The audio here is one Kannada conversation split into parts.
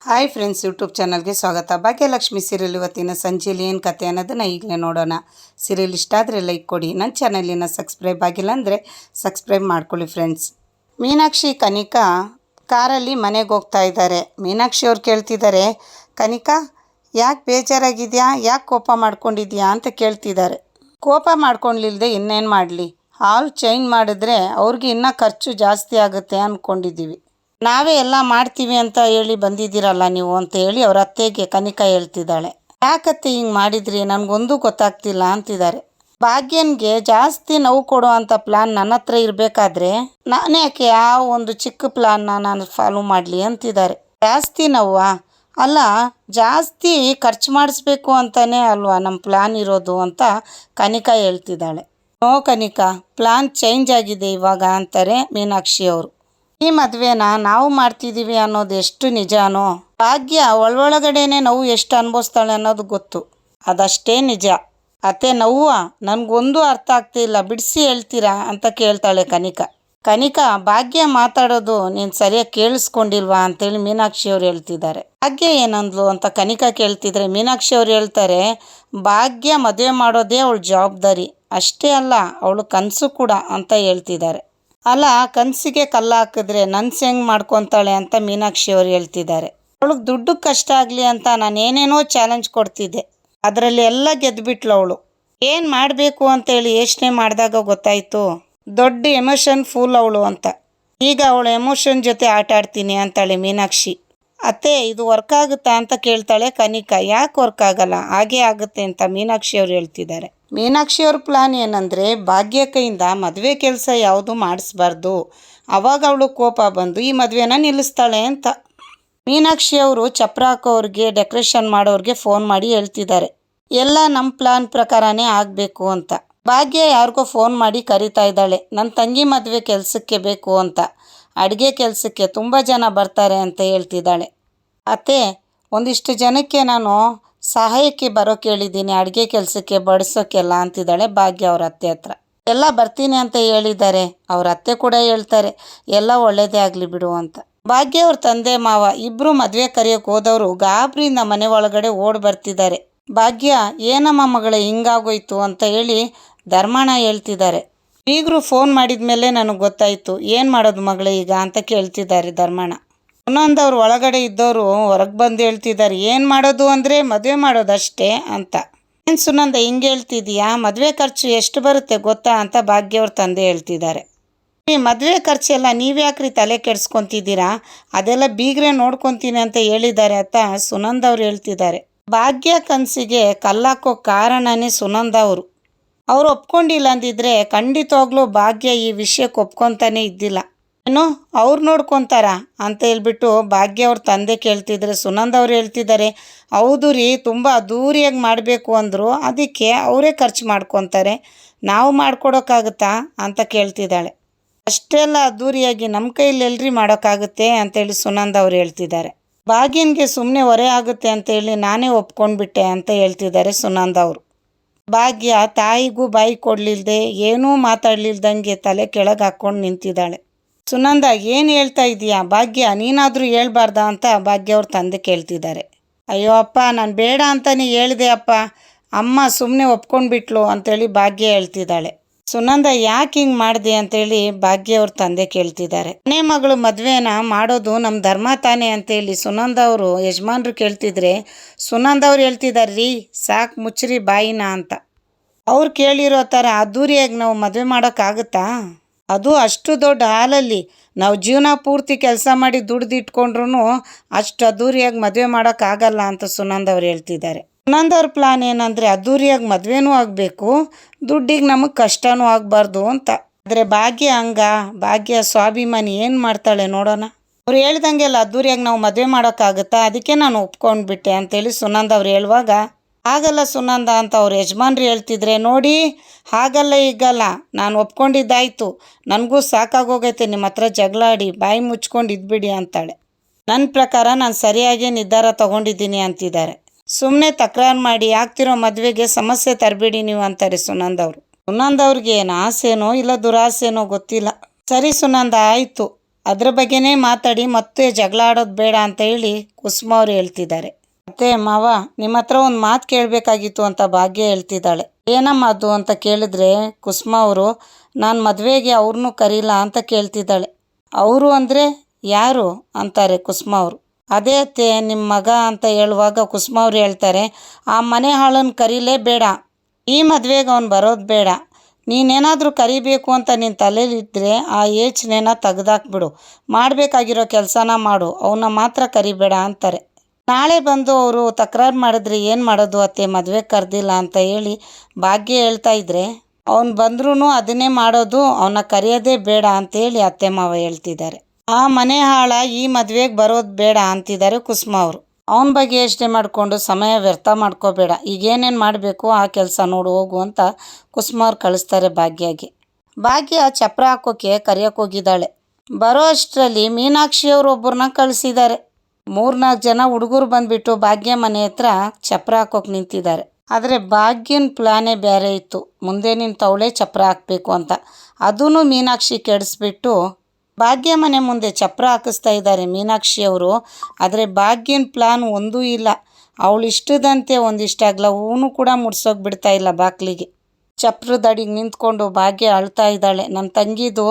ಹಾಯ್ ಫ್ರೆಂಡ್ಸ್, ಯೂಟ್ಯೂಬ್ ಚಾನಲ್ಗೆ ಸ್ವಾಗತ. ಭಾಗ್ಯಲಕ್ಷ್ಮಿ ಸೀರಿಯಲ್ ಇವತ್ತಿನ ಸಂಜೆಯಲ್ಲಿ ಏನು ಕತೆ ಅನ್ನೋದನ್ನು ಈಗಲೇ ನೋಡೋಣ. ಸೀರಿಯಲ್ ಇಷ್ಟ ಆದರೆ ಲೈಕ್ ಕೊಡಿ. ನನ್ನ ಚಾನಲಿನ ಸಬ್ಸ್ಕ್ರೈಬ್ ಆಗಿಲ್ಲ ಅಂದರೆ ಸಬ್ಸ್ಕ್ರೈಬ್ ಮಾಡ್ಕೊಳ್ಳಿ ಫ್ರೆಂಡ್ಸ್. ಮೀನಾಕ್ಷಿ ಕನಿಕಾ ಕಾರಲ್ಲಿ ಮನೆಗೆ ಹೋಗ್ತಾ ಇದ್ದಾರೆ. ಮೀನಾಕ್ಷಿ ಅವ್ರು ಕೇಳ್ತಿದ್ದಾರೆ, ಕನಿಕಾ ಯಾಕೆ ಬೇಜಾರಾಗಿದೆಯಾ, ಯಾಕೆ ಕೋಪ ಮಾಡ್ಕೊಂಡಿದ್ಯಾ ಅಂತ ಕೇಳ್ತಿದ್ದಾರೆ. ಕೋಪ ಮಾಡ್ಕೊಂಡಿಲ್ಲದೆ ಇನ್ನೇನು ಮಾಡಲಿ, ಹಾಲ್ ಚೇಂಜ್ ಮಾಡಿದ್ರೆ ಅವ್ರಿಗೆ ಇನ್ನೂ ಖರ್ಚು ಜಾಸ್ತಿ ಆಗುತ್ತೆ ಅಂದ್ಕೊಂಡಿದ್ದೀವಿ. ನಾವೇ ಎಲ್ಲ ಮಾಡ್ತೀವಿ ಅಂತ ಹೇಳಿ ಬಂದಿದ್ದೀರಲ್ಲ ನೀವು ಅಂತ ಹೇಳಿ ಅವ್ರ ಅತ್ತೆಗೆ ಕನಿಕಾ ಹೇಳ್ತಿದ್ದಾಳೆ. ಯಾಕತ್ತೆ ಹಿಂಗೆ ಮಾಡಿದ್ರಿ, ನನಗೊಂದು ಗೊತ್ತಾಗ್ತಿಲ್ಲ ಅಂತಿದ್ದಾರೆ. ಭಾಗ್ಯನ್ಗೆ ಜಾಸ್ತಿ ನೋವು ಕೊಡೋ ಅಂಥ ಪ್ಲಾನ್ ನನ್ನ ಹತ್ರ ಇರಬೇಕಾದ್ರೆ ನಾನೇ ಯಾಕೆ ಯಾವ ಒಂದು ಚಿಕ್ಕ ಪ್ಲಾನ್ನ ನಾನು ಫಾಲೋ ಮಾಡಲಿ ಅಂತಿದ್ದಾರೆ. ಜಾಸ್ತಿ ನೋವಾ ಅಲ್ಲ, ಜಾಸ್ತಿ ಖರ್ಚು ಮಾಡಿಸ್ಬೇಕು ಅಂತಲೇ ಅಲ್ವಾ ನಮ್ಮ ಪ್ಲಾನ್ ಇರೋದು ಅಂತ ಕನಿಕಾ ಹೇಳ್ತಿದ್ದಾಳೆ. ನೋ ಕನಿಕಾ, ಪ್ಲಾನ್ ಚೇಂಜ್ ಆಗಿದೆ ಇವಾಗ ಅಂತಾರೆ ಮೀನಾಕ್ಷಿ ಅವರು. ಈ ಮದುವೆನ ನಾವು ಮಾಡ್ತಿದ್ದೀವಿ ಅನ್ನೋದು ಎಷ್ಟು ನಿಜಾನೋ, ಭಾಗ್ಯ ಒಳಗಡೆನೆ ನೋವು ಎಷ್ಟು ಅನುಭವಿಸ್ತಾಳೆ ಅನ್ನೋದು ಗೊತ್ತು. ಅದಷ್ಟೇ ನಿಜ. ಅತ್ತೆ ನೋವು ನನಗೊಂದು ಅರ್ಥ ಆಗ್ತಿಲ್ಲ, ಬಿಡಿಸಿ ಹೇಳ್ತೀರಾ ಅಂತ ಕೇಳ್ತಾಳೆ ಕನಿಕಾ ಭಾಗ್ಯ ಮಾತಾಡೋದು ನೀನು ಸರಿಯಾಗಿ ಕೇಳಿಸ್ಕೊಂಡಿಲ್ವಾ ಅಂತೇಳಿ ಮೀನಾಕ್ಷಿ ಅವ್ರು ಹೇಳ್ತಿದ್ದಾರೆ. ಭಾಗ್ಯ ಏನಂದ್ಲು ಅಂತ ಕನಿಕಾ ಕೇಳ್ತಿದ್ರೆ ಮೀನಾಕ್ಷಿ ಅವ್ರು ಹೇಳ್ತಾರೆ, ಭಾಗ್ಯ ಮದುವೆ ಮಾಡೋದೇ ಅವಳ ಜವಾಬ್ದಾರಿ, ಅಷ್ಟೇ ಅಲ್ಲ ಅವಳು ಕನಸು ಕೂಡ ಅಂತ ಹೇಳ್ತಿದ್ದಾರೆ. ಅಲ್ಲ, ಕನಸಿಗೆ ಕಲ್ಲು ಹಾಕಿದ್ರೆ ನನ್ಸು ಹೆಂಗೆ ಮಾಡ್ಕೊತಾಳೆ ಅಂತ ಮೀನಾಕ್ಷಿ ಅವ್ರು ಹೇಳ್ತಿದ್ದಾರೆ. ಅವಳಿಗೆ ದುಡ್ಡು ಕಷ್ಟ ಆಗಲಿ ಅಂತ ನಾನು ಏನೇನೋ ಚಾಲೆಂಜ್ ಕೊಡ್ತಿದ್ದೆ, ಅದರಲ್ಲಿ ಎಲ್ಲ ಗೆದ್ದುಬಿಟ್ಲು ಅವಳು. ಏನು ಮಾಡಬೇಕು ಅಂತೇಳಿ ಯೋಚನೆ ಮಾಡಿದಾಗ ಗೊತ್ತಾಯಿತು, ದೊಡ್ಡ ಎಮೋಷನ್ ಫುಲ್ ಅವಳು ಅಂತ. ಈಗ ಅವಳು ಎಮೋಷನ್ ಜೊತೆ ಆಟ ಆಡ್ತೀನಿ ಅಂತಾಳೆ ಮೀನಾಕ್ಷಿ. ಅತ್ತೆ ಇದು ವರ್ಕ್ ಆಗುತ್ತಾ ಅಂತ ಕೇಳ್ತಾಳೆ ಕನಿಕಾ. ಯಾಕೆ ವರ್ಕ್ ಆಗಲ್ಲ, ಹಾಗೇ ಆಗುತ್ತೆ ಅಂತ ಮೀನಾಕ್ಷಿ ಅವ್ರು ಹೇಳ್ತಿದ್ದಾರೆ. ಮೀನಾಕ್ಷಿ ಅವ್ರ ಪ್ಲಾನ್ ಏನಂದರೆ, ಭಾಗ್ಯ ಕೈಯಿಂದ ಮದುವೆ ಕೆಲಸ ಯಾವುದು ಮಾಡಿಸ್ಬಾರ್ದು, ಅವಾಗ ಅವಳು ಕೋಪ ಬಂದು ಈ ಮದುವೆನ ನಿಲ್ಲಿಸ್ತಾಳೆ ಅಂತ. ಮೀನಾಕ್ಷಿ ಅವರು ಚಪ್ರ ಹಾಕೋರಿಗೆ ಡೆಕೋರೇಷನ್ ಮಾಡೋರಿಗೆ ಫೋನ್ ಮಾಡಿ ಹೇಳ್ತಿದ್ದಾರೆ, ಎಲ್ಲ ನಮ್ಮ ಪ್ಲಾನ್ ಪ್ರಕಾರನೇ ಆಗಬೇಕು ಅಂತ. ಭಾಗ್ಯ ಯಾರಿಗೋ ಫೋನ್ ಮಾಡಿ ಕರಿತಾ ಇದ್ದಾಳೆ, ನನ್ನ ತಂಗಿ ಮದುವೆ ಕೆಲಸಕ್ಕೆ ಬೇಕು ಅಂತ, ಅಡುಗೆ ಕೆಲಸಕ್ಕೆ ತುಂಬ ಜನ ಬರ್ತಾರೆ ಅಂತ ಹೇಳ್ತಿದ್ದಾಳೆ. ಅತ್ತೆ ಒಂದಿಷ್ಟು ಜನಕ್ಕೆ ನಾನು ಸಹಾಯಕ್ಕೆ ಬರೋಕೆ ಹೇಳಿದ್ದೀನಿ, ಅಡುಗೆ ಕೆಲಸಕ್ಕೆ ಬಡಿಸೋಕ್ಕೆಲ್ಲ ಅಂತಿದ್ದಾಳೆ ಭಾಗ್ಯ ಅವ್ರ ಅತ್ತೆ ಹತ್ರ. ಎಲ್ಲ ಬರ್ತೀನಿ ಅಂತ ಹೇಳಿದ್ದಾರೆ. ಅವ್ರ ಅತ್ತೆ ಕೂಡ ಹೇಳ್ತಾರೆ ಎಲ್ಲ ಒಳ್ಳೇದೇ ಆಗಲಿ ಬಿಡು ಅಂತ. ಭಾಗ್ಯ ಅವ್ರ ತಂದೆ ಮಾವ ಇಬ್ಬರು ಮದುವೆ ಕರೆಯೋಕೆ ಹೋದವರು ಗಾಬರಿಯಿಂದ ಮನೆ ಒಳಗಡೆ ಓಡಿ ಬರ್ತಿದ್ದಾರೆ. ಭಾಗ್ಯ ಏನಮ್ಮ ಮಗಳೇ ಹಿಂಗಾಗೋಯ್ತು ಅಂತ ಹೇಳಿ ಧರ್ಮಣ್ಣ ಹೇಳ್ತಿದ್ದಾರೆ. ಈಗರೂ ಫೋನ್ ಮಾಡಿದ ಮೇಲೆ ನನಗೆ ಗೊತ್ತಾಯಿತು, ಏನು ಮಾಡೋದು ಮಗಳೇ ಈಗ ಅಂತ ಕೇಳ್ತಿದ್ದಾರೆ ಧರ್ಮಣ್ಣ. ಸುನಂದವ್ರು ಒಳಗಡೆ ಇದ್ದವರು ಹೊರಗೆ ಬಂದು ಹೇಳ್ತಿದ್ದಾರೆ, ಏನು ಮಾಡೋದು ಅಂದರೆ ಮದುವೆ ಮಾಡೋದಷ್ಟೇ ಅಂತ. ಏನು ಸುನಂದ ಹಿಂಗೆ ಹೇಳ್ತಿದೀಯಾ, ಮದುವೆ ಖರ್ಚು ಎಷ್ಟು ಬರುತ್ತೆ ಗೊತ್ತಾ ಅಂತ ಭಾಗ್ಯವ್ರ ತಂದೆ ಹೇಳ್ತಿದ್ದಾರೆ. ಈ ಮದುವೆ ಖರ್ಚೆಲ್ಲ ನೀವ್ಯಾಕ್ರಿ ತಲೆ ಕೆಡಿಸ್ಕೊತಿದ್ದೀರಾ, ಅದೆಲ್ಲ ಬೀಗ್ರೆ ನೋಡ್ಕೊತೀನಿ ಅಂತ ಹೇಳಿದ್ದಾರೆ ಅಂತ ಸುನಂದವ್ರು ಹೇಳ್ತಿದ್ದಾರೆ. ಭಾಗ್ಯ ಕನಸಿಗೆ ಕಲ್ಲಾಕೋ ಕಾರಣನೇ ಸುನಂದ ಅವರು. ಅವ್ರು ಒಪ್ಕೊಂಡಿಲ್ಲ ಅಂದಿದ್ರೆ ಖಂಡಿತವಾಗ್ಲೂ ಭಾಗ್ಯ ಈ ವಿಷಯಕ್ಕೆ ಒಪ್ಕೊತಾನೆ ಇದ್ದಿಲ್ಲ. ಏನು ಅವ್ರು ನೋಡ್ಕೊತಾರ ಅಂತ ಹೇಳ್ಬಿಟ್ಟು ಭಾಗ್ಯ ಅವ್ರ ತಂದೆ ಕೇಳ್ತಿದ್ರೆ ಸುನಂದವ್ರು ಹೇಳ್ತಿದ್ದಾರೆ, ಹೌದು ರೀ, ತುಂಬ ಅದ್ದೂರಿಯಾಗಿ ಮಾಡಬೇಕು ಅಂದರು, ಅದಕ್ಕೆ ಅವರೇ ಖರ್ಚು ಮಾಡ್ಕೊತಾರೆ, ನಾವು ಮಾಡ್ಕೊಡೋಕ್ಕಾಗುತ್ತಾ ಅಂತ ಕೇಳ್ತಿದ್ದಾಳೆ. ಅಷ್ಟೆಲ್ಲ ಅದ್ದೂರಿಯಾಗಿ ನಮ್ಮ ಕೈಯಲ್ಲಿ ಎಲ್ರಿ ಮಾಡೋಕ್ಕಾಗುತ್ತೆ ಅಂತೇಳಿ ಸುನಂದವ್ರು ಹೇಳ್ತಿದ್ದಾರೆ. ಭಾಗ್ಯನ್ಗೆ ಸುಮ್ಮನೆ ಹೊರೆ ಆಗುತ್ತೆ ಅಂತೇಳಿ ನಾನೇ ಒಪ್ಕೊಂಡ್ಬಿಟ್ಟೆ ಅಂತ ಹೇಳ್ತಿದ್ದಾರೆ ಸುನಂದವರು. ಭಾಗ್ಯ ತಾಯಿಗೂ ಬಾಯಿ ಕೊಡಲಿಲ್ದೆ ಏನೂ ಮಾತಾಡಲಿಲ್ದಂಗೆ ತಲೆ ಕೆಳಗೆ ಹಾಕ್ಕೊಂಡು ನಿಂತಿದ್ದಾಳೆ. ಸುನಂದ ಏನು ಹೇಳ್ತಾ ಇದೀಯಾ ಭಾಗ್ಯ, ನೀನಾದರೂ ಹೇಳ್ಬಾರ್ದಾ ಅಂತ ಭಾಗ್ಯ ಅವ್ರ ತಂದೆ ಕೇಳ್ತಿದ್ದಾರೆ. ಅಯ್ಯೋ ಅಪ್ಪ, ನಾನು ಬೇಡ ಅಂತಲೇ ಹೇಳಿದೆ ಅಪ್ಪ, ಅಮ್ಮ ಸುಮ್ಮನೆ ಒಪ್ಕೊಂಡ್ಬಿಟ್ಲು ಅಂತೇಳಿ ಭಾಗ್ಯ ಹೇಳ್ತಿದ್ದಾಳೆ. ಸುನಂದ ಯಾಕೆ ಹಿಂಗೆ ಮಾಡಿದೆ ಅಂತೇಳಿ ಭಾಗ್ಯ ಅವ್ರ ತಂದೆ ಕೇಳ್ತಿದ್ದಾರೆ. ಮನೆ ಮಗಳು ಮದುವೆನ ಮಾಡೋದು ನಮ್ಮ ಧರ್ಮ ತಾನೇ ಅಂತೇಳಿ ಸುನಂದ ಅವರು ಯಜಮಾನ್ರು ಕೇಳ್ತಿದ್ರೆ ಸುನಂದ ಅವ್ರು ಹೇಳ್ತಿದ್ದಾರೆ, ರೀ ಸಾಕು ಮುಚ್ಚ್ರಿ ಬಾಯಿನ ಅಂತ. ಅವ್ರು ಕೇಳಿರೋ ಥರ ಅದ್ದೂರಿಯಾಗಿ ನಾವು ಮದುವೆ ಮಾಡೋಕ್ಕಾಗುತ್ತಾ, ಅದು ಅಷ್ಟು ದೊಡ್ಡ ಹಾಲಲ್ಲಿ ನಾವು ಜೀವನ ಪೂರ್ತಿ ಕೆಲಸ ಮಾಡಿ ದುಡ್ದಿಟ್ಕೊಂಡ್ರೂ ಅಷ್ಟು ಅದ್ದೂರಿಯಾಗಿ ಮದುವೆ ಮಾಡೋಕ್ಕಾಗಲ್ಲ ಅಂತ ಸುನಂದವ್ರು ಹೇಳ್ತಿದ್ದಾರೆ. ಸುನಂದವ್ರ ಪ್ಲಾನ್ ಏನಂದರೆ ಅದ್ದೂರಿಯಾಗಿ ಮದುವೆನೂ ಆಗಬೇಕು, ದುಡ್ಡಿಗೆ ನಮಗೆ ಕಷ್ಟನೂ ಆಗಬಾರ್ದು ಅಂತ. ಆದರೆ ಭಾಗ್ಯ ಭಾಗ್ಯ ಸ್ವಾಭಿಮಾನಿ ಏನು ಮಾಡ್ತಾಳೆ ನೋಡೋಣ. ಅವ್ರು ಹೇಳ್ದಂಗೆಲ್ಲ ಅದ್ದೂರಿಯಾಗಿ ನಾವು ಮದುವೆ ಮಾಡೋಕ್ಕಾಗುತ್ತಾ, ಅದಕ್ಕೆ ನಾನು ಒಪ್ಕೊಂಡ್ಬಿಟ್ಟೆ ಅಂತೇಳಿ ಸುನಂದವ್ರು ಹೇಳುವಾಗ, ಹಾಗಲ್ಲ ಸುನಂದ ಅಂತ ಅವ್ರ ಯಜಮಾನ್ರು ಹೇಳ್ತಿದ್ರೆ, ನೋಡಿ ಹಾಗಲ್ಲ ಈಗಲ್ಲ, ನಾನು ಒಪ್ಕೊಂಡಿದ್ದಾಯ್ತು, ನನಗೂ ಸಾಕಾಗೋಗೈತೆ ನಿಮ್ಮ ಹತ್ರ ಜಗಳ ಆಡಿ, ಬಾಯಿ ಮುಚ್ಕೊಂಡು ಇದ್ಬಿಡಿ ಅಂತಾಳೆ. ನನ್ನ ಪ್ರಕಾರ ನಾನು ಸರಿಯಾಗಿ ನಿರ್ಧಾರ ತಗೊಂಡಿದ್ದೀನಿ ಅಂತಿದ್ದಾರೆ. ಸುಮ್ಮನೆ ತಕರಾರು ಮಾಡಿ ಆಗ್ತಿರೋ ಮದುವೆಗೆ ಸಮಸ್ಯೆ ತರಬೇಡಿ ನೀವು ಅಂತಾರೆ ಸುನಂದವ್ರು. ಸುನಂದವ್ರಿಗೆ ಏನು ಆಸೆನೋ ಇಲ್ಲ ದುರಾಸೆನೋ ಗೊತ್ತಿಲ್ಲ. ಸರಿ ಸುನಂದ ಆಯಿತು, ಅದ್ರ ಬಗ್ಗೆನೇ ಮಾತಾಡಿ ಮತ್ತೆ ಜಗಳ ಆಡೋದು ಬೇಡ ಅಂತ ಹೇಳಿ ಕುಸುಮ ಅವ್ರು ಹೇಳ್ತಿದ್ದಾರೆ. ಅತ್ತೆ ಮಾವ, ನಿಮ್ಮ ಹತ್ರ ಒಂದು ಮಾತು ಕೇಳಬೇಕಾಗಿತ್ತು ಅಂತ ಭಾಗ್ಯ ಹೇಳ್ತಿದ್ದಾಳೆ. ಏನಮ್ಮ ಅದು ಅಂತ ಕೇಳಿದ್ರೆ ಕುಸುಮ ಅವರು, ನಾನು ಮದುವೆಗೆ ಅವ್ರನ್ನೂ ಕರೀಲ್ಲ ಅಂತ ಕೇಳ್ತಿದ್ದಾಳೆ. ಅವರು ಅಂದರೆ ಯಾರು ಅಂತಾರೆ ಕುಸುಮ ಅವರು. ಅದೇ ಅತ್ತೆ, ನಿಮ್ಮ ಮಗ ಅಂತ ಹೇಳುವಾಗ ಕುಸುಮ ಅವ್ರು ಹೇಳ್ತಾರೆ, ಆ ಮನೆ ಹಾಳನ್ನು ಕರೀಲೇ ಬೇಡ, ಈ ಮದುವೆಗೆ ಅವ್ನು ಬರೋದು ಬೇಡ. ನೀನೇನಾದರೂ ಕರಿಬೇಕು ಅಂತ ನಿನ್ನ ತಲೆಯಲ್ಲಿದ್ದರೆ ಆ ಯೋಚನೆನ ತೆಗೆದಾಕ್ಬಿಡು, ಮಾಡಬೇಕಾಗಿರೋ ಕೆಲಸನ ಮಾಡು, ಅವನ್ನ ಮಾತ್ರ ಕರಿಬೇಡ ಅಂತಾರೆ. ನಾಳೆ ಬಂದು ಅವರು ತಕರಾರು ಮಾಡಿದ್ರೆ ಏನು ಮಾಡೋದು ಅತ್ತೆ, ಮದುವೆ ಕರೆದಿಲ್ಲ ಅಂತ ಹೇಳಿ ಭಾಗ್ಯ ಹೇಳ್ತಾ ಇದ್ರೆ, ಅವ್ನು ಬಂದ್ರೂ ಅದನ್ನೇ ಮಾಡೋದು, ಅವನ್ನ ಕರೆಯೋದೇ ಬೇಡ ಅಂತೇಳಿ ಅತ್ತೆ ಮಾವ ಹೇಳ್ತಿದ್ದಾರೆ. ಆ ಮನೆ ಹಾಳ ಈ ಮದುವೆಗೆ ಬರೋದು ಬೇಡ ಅಂತಿದ್ದಾರೆ ಕುಸುಮ ಅವರು. ಅವನ ಬಗ್ಗೆ ಯೋಚನೆ ಮಾಡಿಕೊಂಡು ಸಮಯ ವ್ಯರ್ಥ ಮಾಡ್ಕೋಬೇಡ, ಈಗೇನೇನು ಮಾಡಬೇಕು ಆ ಕೆಲಸ ನೋಡು ಹೋಗು ಅಂತ ಕುಸುಮ ಅವ್ರು ಕಳಿಸ್ತಾರೆ ಭಾಗ್ಯಗೆ. ಭಾಗ್ಯ ಚಪ್ರ ಹಾಕೋಕ್ಕೆ ಕರೆಯೋಕೆ ಹೋಗಿದ್ದಾಳೆ. ಬರೋ ಅಷ್ಟರಲ್ಲಿ ಮೀನಾಕ್ಷಿಯವರು ಒಬ್ಬರನ್ನ ಕಳಿಸಿದ್ದಾರೆ. 3-4 ಜನ ಹುಡುಗರು ಬಂದುಬಿಟ್ಟು ಭಾಗ್ಯ ಮನೆ ಹತ್ರ ಚಪ್ರ ಹಾಕೋಕೆ ನಿಂತಿದ್ದಾರೆ. ಆದರೆ ಭಾಗ್ಯನ ಪ್ಲಾನೇ ಬೇರೆ ಇತ್ತು, ಮುಂದೆ ನಿಂತವಳೆ ಚಪ್ರ ಹಾಕಬೇಕು ಅಂತ. ಅದೂ ಮೀನಾಕ್ಷಿ ಕೆಡಿಸ್ಬಿಟ್ಟು ಭಾಗ್ಯ ಮನೆ ಮುಂದೆ ಚಪ್ರ ಹಾಕಿಸ್ತಾ ಇದ್ದಾರೆ ಮೀನಾಕ್ಷಿಯವರು. ಆದರೆ ಭಾಗ್ಯನ ಪ್ಲಾನ್ ಒಂದೂ ಇಲ್ಲ. ಅವಳು ಇಷ್ಟದಂತೆ ಒಂದಿಷ್ಟಾಗಲ ಹೂನು ಕೂಡ ಮುಡ್ಸೋಕೆ ಬಿಡ್ತಾ ಇಲ್ಲ ಬಾಗಿಲಿಗೆ. ಚಪ್ರದಡಿಗೆ ನಿಂತ್ಕೊಂಡು ಭಾಗ್ಯ ಅಳ್ತಾ ಇದ್ದಾಳೆ. ನನ್ನ ತಂಗಿದು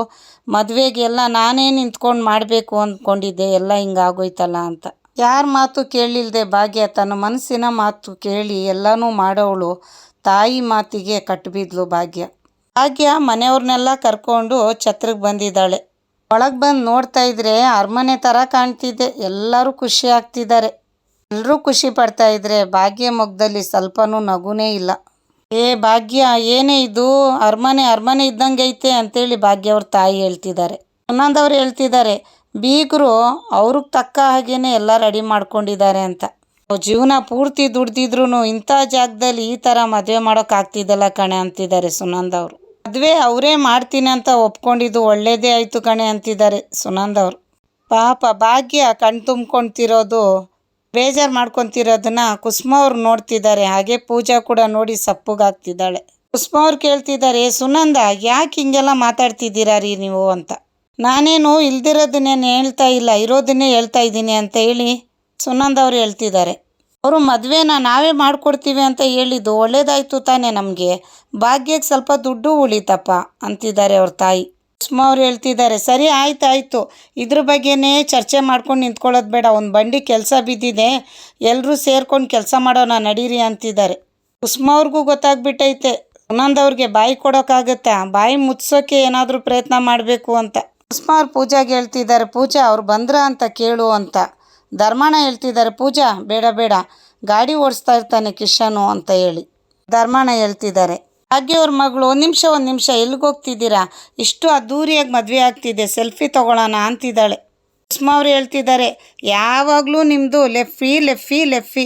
ಮದುವೆಗೆಲ್ಲ ನಾನೇ ನಿಂತ್ಕೊಂಡು ಮಾಡಬೇಕು ಅಂದ್ಕೊಂಡಿದ್ದೆ, ಎಲ್ಲ ಹಿಂಗಾಗೋಯ್ತಲ್ಲ ಅಂತ. ಯಾರ ಮಾತು ಕೇಳಿಲ್ಲದೆ ಭಾಗ್ಯ ತನ್ನ ಮನಸ್ಸಿನ ಮಾತು ಕೇಳಿ ಎಲ್ಲನೂ ಮಾಡೋವಳು. ತಾಯಿ ಮಾತಿಗೆ ಕಟ್ಟಿಬಿದ್ಲು ಭಾಗ್ಯ. ಮನೆಯವ್ರನ್ನೆಲ್ಲ ಕರ್ಕೊಂಡು ಛತ್ರಕ್ಕೆ ಬಂದಿದ್ದಾಳೆ. ಒಳಗೆ ಬಂದು ನೋಡ್ತಾ ಇದ್ರೆ ಅರಮನೆ ಥರ ಕಾಣ್ತಿದ್ದೆ. ಎಲ್ಲರೂ ಖುಷಿ ಆಗ್ತಿದ್ದಾರೆ. ಎಲ್ಲರೂ ಖುಷಿ ಪಡ್ತಾ ಇದ್ರೆ ಭಾಗ್ಯ ಮುಖದಲ್ಲಿ ಸ್ವಲ್ಪನೂ ನಗುನೇ ಇಲ್ಲ. ಭಾಗ್ಯ, ಏನೇ ಇದು, ಅರಮನೆ ಇದ್ದಂಗೆ ಐತೆ ಅಂತೇಳಿ ಭಾಗ್ಯ ಅವ್ರ ತಾಯಿ ಹೇಳ್ತಿದ್ದಾರೆ. ಸುನಂದವ್ರು ಹೇಳ್ತಿದ್ದಾರೆ, ಬೀಗರು ಅವ್ರಿಗೆ ತಕ್ಕ ಹಾಗೇನೆ ಎಲ್ಲ ರೆಡಿ ಮಾಡ್ಕೊಂಡಿದ್ದಾರೆ ಅಂತ. ಜೀವನ ಪೂರ್ತಿ ದುಡ್ದಿದ್ರು ಇಂಥ ಜಾಗದಲ್ಲಿ ಈ ಥರ ಮದುವೆ ಮಾಡೋಕ್ಕಾಗ್ತಿದ್ದಲ್ಲ ಕಣೆ ಅಂತಿದ್ದಾರೆ ಸುನಂದವ್ರು. ಮದುವೆ ಅವರೇ ಮಾಡ್ತೀನಿ ಅಂತ ಒಪ್ಕೊಂಡಿದ್ದು ಒಳ್ಳೇದೇ ಆಯಿತು ಕಣೆ ಅಂತಿದ್ದಾರೆ ಸುನಂದವ್ರು. ಪಾಪ ಭಾಗ್ಯ ಕಣ್ ತುಂಬ್ಕೊತಿರೋದು, ಬೇಜಾರು ಮಾಡ್ಕೊತಿರೋದನ್ನ ಕುಸುಮ ಅವ್ರು ನೋಡ್ತಿದ್ದಾರೆ. ಹಾಗೆ ಪೂಜಾ ಕೂಡ ನೋಡಿ ಸಪ್ಪಗಾಗ್ತಿದ್ದಾಳೆ. ಕುಸುಮ ಅವ್ರು ಕೇಳ್ತಿದ್ದಾರೆ, ಸುನಂದ ಯಾಕೆ ಹಿಂಗೆಲ್ಲ ಮಾತಾಡ್ತಿದ್ದೀರಾ ರೀ ನೀವು ಅಂತ. ನಾನೇನು ಇಲ್ದಿರೋದನ್ನೇನು ಹೇಳ್ತಾ ಇಲ್ಲ, ಇರೋದನ್ನೇ ಹೇಳ್ತಾ ಇದ್ದೀನಿ ಅಂತ ಹೇಳಿ ಸುನಂದ ಅವ್ರು ಹೇಳ್ತಿದ್ದಾರೆ. ಅವರು ಮದುವೆನ ನಾವೇ ಮಾಡಿಕೊಡ್ತೀವಿ ಅಂತ ಹೇಳಿದ್ದು ಒಳ್ಳೇದಾಯಿತು ತಾನೇ, ನಮಗೆ ಭಾಗ್ಯಕ್ಕೆ ಸ್ವಲ್ಪ ದುಡ್ಡು ಉಳಿತಪ್ಪ ಅಂತಿದ್ದಾರೆ ಅವ್ರ ತಾಯಿ. ಕುಸುಮ ಅವ್ರು ಹೇಳ್ತಿದ್ದಾರೆ, ಸರಿ ಆಯ್ತು, ಇದ್ರ ಬಗ್ಗೆನೇ ಚರ್ಚೆ ಮಾಡ್ಕೊಂಡು ನಿಂತ್ಕೊಳ್ಳೋದು ಬೇಡ, ಒಂದು ಬಂಡಿ ಕೆಲಸ ಬಿದ್ದಿದೆ, ಎಲ್ಲರೂ ಸೇರ್ಕೊಂಡು ಕೆಲಸ ಮಾಡೋಣ ನಡೀರಿ ಅಂತಿದ್ದಾರೆ. ಕುಸುಮ ಅವ್ರಿಗೂ ಗೊತ್ತಾಗ್ಬಿಟ್ಟೈತೆ ಸುನಂದವ್ರಿಗೆ ಬಾಯಿ ಕೊಡೋಕ್ಕಾಗತ್ತಾ, ಬಾಯಿ ಮುಚ್ಚೋಕ್ಕೆ ಏನಾದರೂ ಪ್ರಯತ್ನ ಮಾಡಬೇಕು ಅಂತ. ಕುಸುಮ ಅವ್ರು ಪೂಜಾಗೆ ಹೇಳ್ತಿದ್ದಾರೆ, ಪೂಜಾ ಅವ್ರು ಬಂದ್ರ ಅಂತ ಕೇಳು ಅಂತ. ಧರ್ಮಣ್ಣ ಹೇಳ್ತಿದ್ದಾರೆ, ಪೂಜಾ ಬೇಡ ಗಾಡಿ ಓಡಿಸ್ತಾ ಇರ್ತಾನೆ ಕಿಶನು ಅಂತ ಹೇಳಿ ಧರ್ಮಣ್ಣ ಹೇಳ್ತಿದ್ದಾರೆ. ಭಾಗ್ಯವ್ರ ಮಗಳು, ಒಂದು ನಿಮಿಷ ಎಲ್ಲಿಗೆ ಹೋಗ್ತಿದ್ದೀರಾ, ಇಷ್ಟು ಅದ್ದೂರಿಯಾಗಿ ಮದುವೆ ಆಗ್ತಿದೆ, ಸೆಲ್ಫಿ ತೊಗೊಳ್ಳೋಣ ಅಂತಿದ್ದಾಳೆ. ಕುಸುಮ ಅವ್ರು ಹೇಳ್ತಿದ್ದಾರೆ, ಯಾವಾಗಲೂ ನಿಮ್ಮದು ಲೆಫ್ಫಿ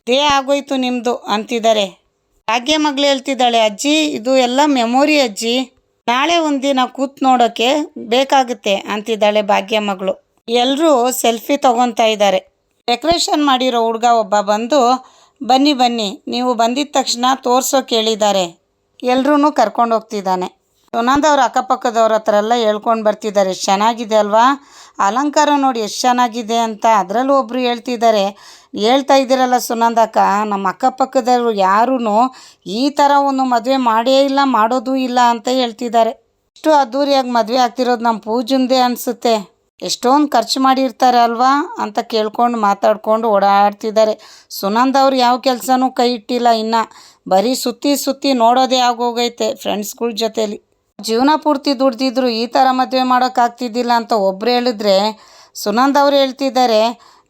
ದೇ ಆಗೋಯ್ತು ನಿಮ್ಮದು ಅಂತಿದ್ದಾರೆ. ಭಾಗ್ಯ ಮಗಳು ಹೇಳ್ತಿದ್ದಾಳೆ, ಅಜ್ಜಿ ಇದು ಎಲ್ಲ ಮೆಮೊರಿ ಅಜ್ಜಿ, ನಾಳೆ ಒಂದಿನ ಕೂತ್ ನೋಡೋಕ್ಕೆ ಬೇಕಾಗುತ್ತೆ ಅಂತಿದ್ದಾಳೆ ಭಾಗ್ಯ ಮಗಳು. ಎಲ್ಲರೂ ಸೆಲ್ಫಿ ತೊಗೊತಾ ಇದ್ದಾರೆ. ಡೆಕೋರೇಷನ್ ಮಾಡಿರೋ ಹುಡುಗ ಒಬ್ಬ ಬಂದು, ಬನ್ನಿ ನೀವು ಬಂದಿದ್ದ ತಕ್ಷಣ ತೋರ್ಸೋಕೆ ಹೇಳಿದ್ದಾರೆ, ಎಲ್ಲರೂ ಕರ್ಕೊಂಡು ಹೋಗ್ತಿದ್ದಾನೆ. ಸುನಂದವ್ರ ಅಕ್ಕಪಕ್ಕದವ್ರ ಹತ್ರ ಎಲ್ಲ ಹೇಳ್ಕೊಂಡು ಬರ್ತಿದ್ದಾರೆ, ಎಷ್ಟು ಚೆನ್ನಾಗಿದೆ ಅಲ್ವಾ, ಅಲಂಕಾರ ನೋಡಿ ಎಷ್ಟು ಚೆನ್ನಾಗಿದೆ ಅಂತ. ಅದರಲ್ಲೂ ಒಬ್ಬರು ಹೇಳ್ತಾ ಇದ್ದೀರಲ್ಲ ಸುನಂದಕ್ಕ, ನಮ್ಮ ಅಕ್ಕಪಕ್ಕದವರು ಯಾರೂ ಈ ಥರ ಒಂದು ಮದುವೆ ಮಾಡೇ ಇಲ್ಲ, ಮಾಡೋದೂ ಇಲ್ಲ ಅಂತ ಹೇಳ್ತಿದ್ದಾರೆ. ಇಷ್ಟು ಅದ್ದೂರಿಯಾಗಿ ಮದುವೆ ಆಗ್ತಿರೋದು ನಮ್ಮ ಪೂಜಂದೇ ಅನಿಸುತ್ತೆ, ಎಷ್ಟೊಂದು ಖರ್ಚು ಮಾಡಿರ್ತಾರೆ ಅಲ್ವಾ ಅಂತ ಕೇಳ್ಕೊಂಡು ಮಾತಾಡ್ಕೊಂಡು ಓಡಾಡ್ತಿದ್ದಾರೆ. ಸುನಂದವ್ರು ಯಾವ ಕೆಲಸನೂ ಕೈ ಇಟ್ಟಿಲ್ಲ, ಇನ್ನು ಬರೀ ಸುತ್ತಿ ನೋಡೋದೇ ಆಗೋಗೈತೆ ಫ್ರೆಂಡ್ಸ್ಗಳ ಜೊತೇಲಿ. ಜೀವನ ಪೂರ್ತಿ ದುಡ್ದಿದ್ರು ಈ ಥರ ಮದುವೆ ಮಾಡೋಕ್ಕಾಗ್ತಿದ್ದಿಲ್ಲ ಅಂತ ಒಬ್ಬರು ಹೇಳಿದ್ರೆ, ಸುನಂದವ್ರು ಹೇಳ್ತಿದ್ದಾರೆ,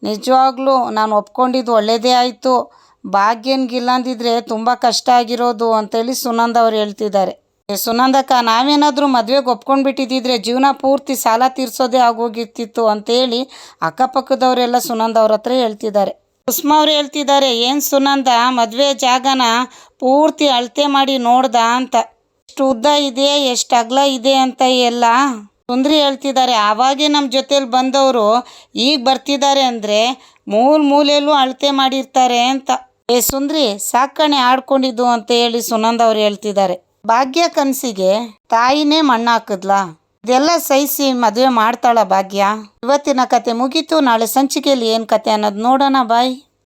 ನಿಜವಾಗ್ಲೂ ನಾನು ಒಪ್ಕೊಂಡಿದ್ದು ಒಳ್ಳೆಯದೇ ಆಯಿತು, ಭಾಗ್ಯನ್ಗಿಲ್ಲ ಅಂದಿದ್ರೆ ತುಂಬ ಕಷ್ಟ ಆಗಿರೋದು ಅಂತೇಳಿ ಸುನಂದವ್ರು ಹೇಳ್ತಿದ್ದಾರೆ. ಸುನಂದಕ್ಕ, ನಾವೇನಾದರೂ ಮದುವೆಗೆ ಒಪ್ಕೊಂಡ್ಬಿಟ್ಟಿದ್ದಿದ್ರೆ ಜೀವನ ಪೂರ್ತಿ ಸಾಲ ತೀರಿಸೋದೇ ಆಗೋಗಿರ್ತಿತ್ತು ಅಂತೇಳಿ ಅಕ್ಕಪಕ್ಕದವರೆಲ್ಲ ಸುನಂದವ್ರ ಹತ್ರ ಹೇಳ್ತಿದ್ದಾರೆ. ಕುಸುಮ ಅವ್ರು ಹೇಳ್ತಿದ್ದಾರೆ, ಏನು ಸುನಂದ, ಮದುವೆ ಜಾಗನ ಪೂರ್ತಿ ಅಳತೆ ಮಾಡಿ ನೋಡ್ದ ಅಂತ, ಎಷ್ಟು ಉದ್ದ ಇದೆ ಎಷ್ಟು ಅಗಲ ಇದೆ ಅಂತ ಎಲ್ಲ. ಸುಂದ್ರಿ ಹೇಳ್ತಿದ್ದಾರೆ, ಆವಾಗೇ ನಮ್ಮ ಜೊತೇಲಿ ಬಂದವರು ಈಗ ಬರ್ತಿದ್ದಾರೆ ಅಂದರೆ ಮೂಲೆಯಲ್ಲೂ ಅಳತೆ ಮಾಡಿರ್ತಾರೆ ಅಂತ. ಸುಂದ್ರಿ ಸಾಕಣೆ ಆಡ್ಕೊಂಡಿದ್ದು ಅಂತ ಹೇಳಿ ಸುನಂದ ಅವ್ರು ಹೇಳ್ತಿದ್ದಾರೆ. ಭಾಗ್ಯ ಕನಸಿಗೆ ತಾಯಿನೇ ಮಣ್ಣು ಹಾಕಿದ್ಲಾ, ಇದೆಲ್ಲ ಸಹಿಸಿ ಮದುವೆ ಮಾಡ್ತಾಳ ಭಾಗ್ಯ. ಇವತ್ತಿನ ಕತೆ ಮುಗೀತು. ನಾಳೆ ಸಂಚಿಕೆಯಲ್ಲಿ ಏನು ಕತೆ ಅನ್ನೋದು ನೋಡೋಣ. ಬಾಯ್.